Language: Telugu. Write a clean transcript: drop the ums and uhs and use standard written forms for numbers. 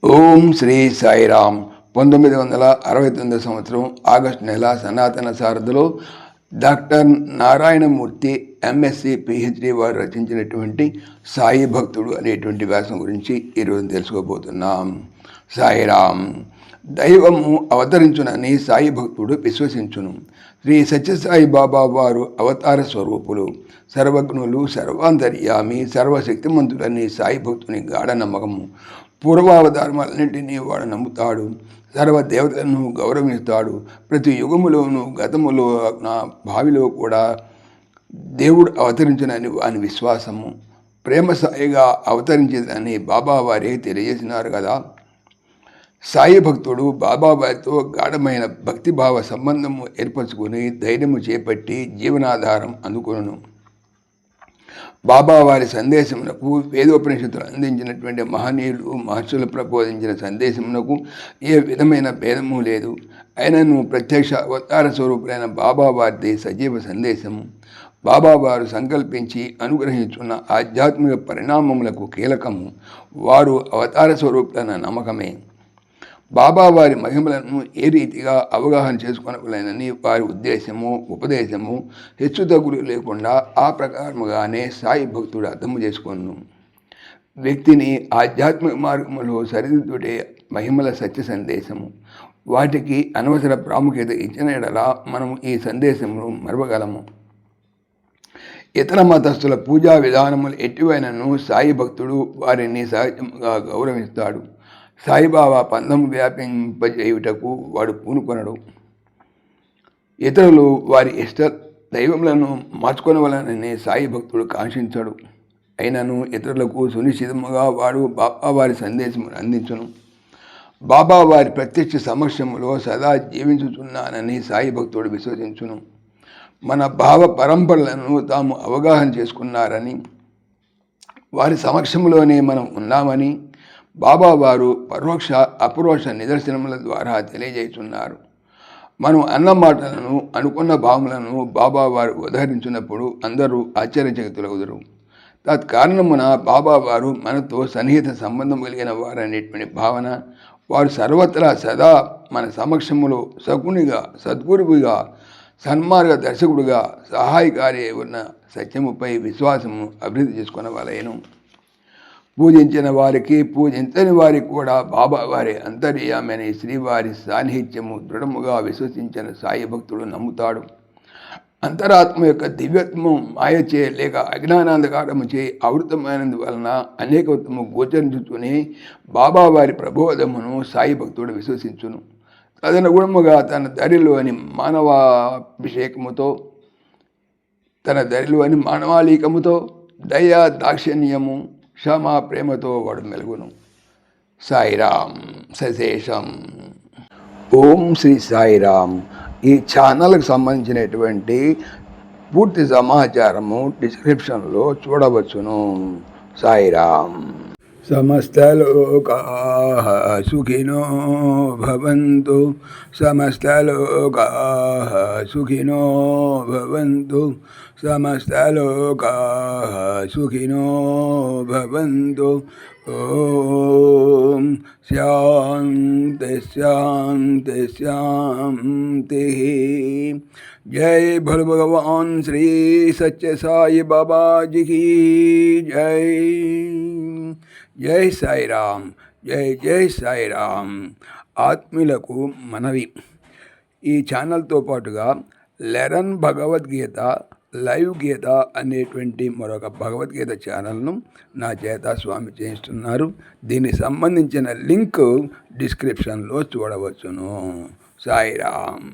ఓం శ్రీ సాయిరామ్. 1969 సంవత్సరం ఆగస్టు నెల సనాతన సారథిలో డాక్టర్ నారాయణమూర్తి ఎంఎస్సి పిహెచ్డి వారు రచించినటువంటి సాయి భక్తుడు అనేటువంటి వ్యాసం గురించి ఈరోజు తెలుసుకోబోతున్నాం. సాయిరామ్. దైవము అవతరించునని సాయి భక్తుడు విశ్వసించును. శ్రీ సత్యసాయి బాబా వారు అవతార స్వరూపులు, సర్వజ్ఞులు, సర్వాంతర్యామి, సర్వశక్తిమంతుడని సాయి భక్తుని గాఢ నమ్మకము. పూర్వావతారములన్నింటినీ వాడు నమ్ముతాడు. సర్వదేవతలను గౌరవిస్తాడు. ప్రతి యుగములోనూ గతములో నా భావిలో కూడా దేవుడు అవతరించనని వాని విశ్వాసము. ప్రేమ సాయిగా అవతరించేదని బాబా వారే తెలియజేసినారు కదా. సాయి భక్తుడు బాబావారితో గాఢమైన భక్తిభావ సంబంధము ఏర్పరచుకుని ధైర్యము చేపట్టి జీవనాధారం అందుకొను. బాబావారి సందేశమునకు వేదోపనిషత్తులు అందించినటువంటి మహనీయులు మహర్షులు ప్రబోధించిన సందేశమునకు ఏ విధమైన భేదము లేదు. అయినను ప్రత్యక్ష అవతార స్వరూపులైన బాబావారిది సజీవ సందేశము. బాబావారు సంకల్పించి అనుగ్రహించున్న ఆధ్యాత్మిక పరిణామములకు కీలకము. వారు అవతార స్వరూపులైన నమ్మకమే. బాబావారి మహిమలను ఏ రీతిగా అవగాహన చేసుకొనగలనని వారి ఉద్దేశము, ఉపదేశము హెచ్చుతగ్గులు లేకుండా ఆ ప్రకారముగానే సాయి భక్తుడు అర్థము చేసుకొను. వ్యక్తిని ఆధ్యాత్మిక మార్గములో సరిదిద్దుటే మహిమల సత్య సందేశము. వాటికి అనవసర ప్రాముఖ్యత ఇచ్చిన ఎడలా మనము ఈ సందేశమును మరవగలము. ఇతర మతస్థుల పూజా విధానములు ఎట్టివైనను సాయి భక్తుడు వారిని సహజముగా గౌరవిస్తాడు. సాయిబాబా పందము వ్యాపింపజేయుటకు వాడు పూనుకొనడు. ఇతరులు వారి ఇష్ట దైవములను మార్చుకొనవలనని సాయి భక్తుడు కాంక్షించడు. అయినను ఇతరులకు సునిశ్చితముగా వాడు బాబావారి సందేశమును అందించును. బాబావారి ప్రత్యక్ష సమక్షములో సదా జీవించుచున్నానని సాయి భక్తుడు విశ్వసించును. మన భావ పరంపరలను తాము అవగాహన చేసుకున్నారని, వారి సమక్షంలోనే మనం ఉన్నామని బాబావారు పరోక్ష అపరోక్ష నిదర్శనముల ద్వారా తెలియజేస్తున్నారు. మనం అన్న మాటలను, అనుకున్న భావములను బాబావారు ఉదహరించినప్పుడు అందరూ ఆశ్చర్యచకితులగుదురు. తత్కారణమున బాబావారు మనతో సన్నిహిత సంబంధం కలిగిన వారనేటువంటి భావన, వారు సర్వత్రా సదా మన సమక్షములో సకునిగా, సద్గురువుగా, సన్మార్గ దర్శకుడుగా, సహాయకారి ఉన్న సత్యముపై విశ్వాసము అభివృద్ధి చేసుకునవలెను. పూజించిన వారికి, పూజించని వారికి కూడా బాబావారి అంతర్యామని శ్రీవారి సాన్నిహిత్యము దృఢముగా విశ్వసించిన సాయి భక్తుడు నమ్ముతాడు. అంతరాత్మ యొక్క దివ్యత్వం మాయచే లేక అజ్ఞానాంధకారము చే ఆవృతమైనందువలన అనేకత్వము గోచరించుతూనే బాబావారి ప్రబోధమును సాయి భక్తుడు విశ్వసించును. తదనుగుణముగా తన దరిలోని మానవాళీకముతో దయా దాక్షిణ్యము, క్షమా ప్రేమతో వాడు మెలుగును. సాయిరామ్ సశేషం. ఓం శ్రీ సాయిరామ్. ఈ ఛానల్కి సంబంధించినటువంటి పూర్తి సమాచారము డిస్క్రిప్షన్లో చూడవచ్చును. సాయిరామ్. సమస్తలోకాః సుఖినో భవంతు. సమస్తలోకాః సుఖినో భవంతు. సమస్తలోకాః సుఖినో భవంతు. ఓం శాంతి శాంతి శాంతి. జై భోले భగవాన్ శ్రీ సత్య సాయి బాబాజీకి జై. జై సాయిరామ్. జై జై సాయిరామ్. ఆత్మీయులకు మనవి, ఈ ఛానల్తో పాటుగా లెరన్ భగవద్గీత లైవ్ గీత అనేటువంటి మరొక భగవద్గీత ఛానల్ను నా చేత స్వామి చేయిస్తున్నారు. దీనికి సంబంధించిన లింక్ డిస్క్రిప్షన్లో చూడవచ్చును. సాయిరామ్.